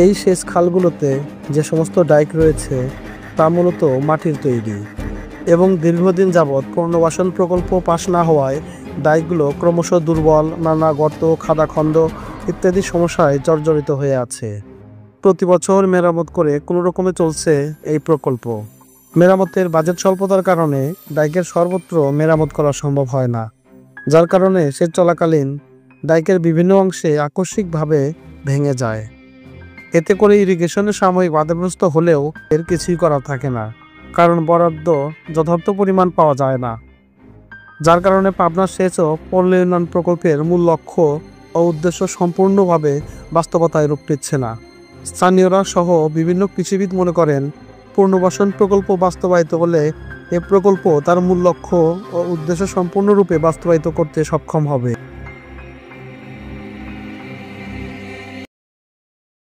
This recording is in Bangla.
এই সেচ খালগুলোতে যে সমস্ত ডাইক রয়েছে তা মূলত মাটির তৈরি এবং দীর্ঘদিন যাবৎ পুনর্বাসন প্রকল্প পাশ না হওয়ায় ডাইকগুলো ক্রমশ দুর্বল, নানা গর্ত, খাদাখন্দ ইত্যাদি সমস্যায় জর্জরিত হয়ে আছে। প্রতি বছর মেরামত করে কোনো রকমে চলছে এই প্রকল্প। মেরামতের বাজেট স্বল্পতার কারণে ডাইকের সর্বত্র মেরামত করা সম্ভব হয় না, যার কারণে সেচ চলাকালীন ডাইকের বিভিন্ন অংশে আকস্মিকভাবে ভেঙে যায়। এতে করে ইরিগেশনের সাময়িক বাধাগ্রস্ত হলেও এর কিছুই করার থাকে না, কারণ বরাদ্দ যথার্থ পরিমাণ পাওয়া যায় না, যার কারণে পাবনা সেচ ও পল্লী উন্নয়ন প্রকল্পের মূল লক্ষ্য ও উদ্দেশ্য সম্পূর্ণভাবে বাস্তবতায় রূপ নিচ্ছে না। স্থানীয়রা সহ বিভিন্ন কৃষিবিদ মনে করেন, পুনর্বাসন প্রকল্প বাস্তবায়িত হলে এ প্রকল্প তার মূল লক্ষ্য ও উদ্দেশ্য সম্পূর্ণরূপে বাস্তবায়িত করতে সক্ষম হবে।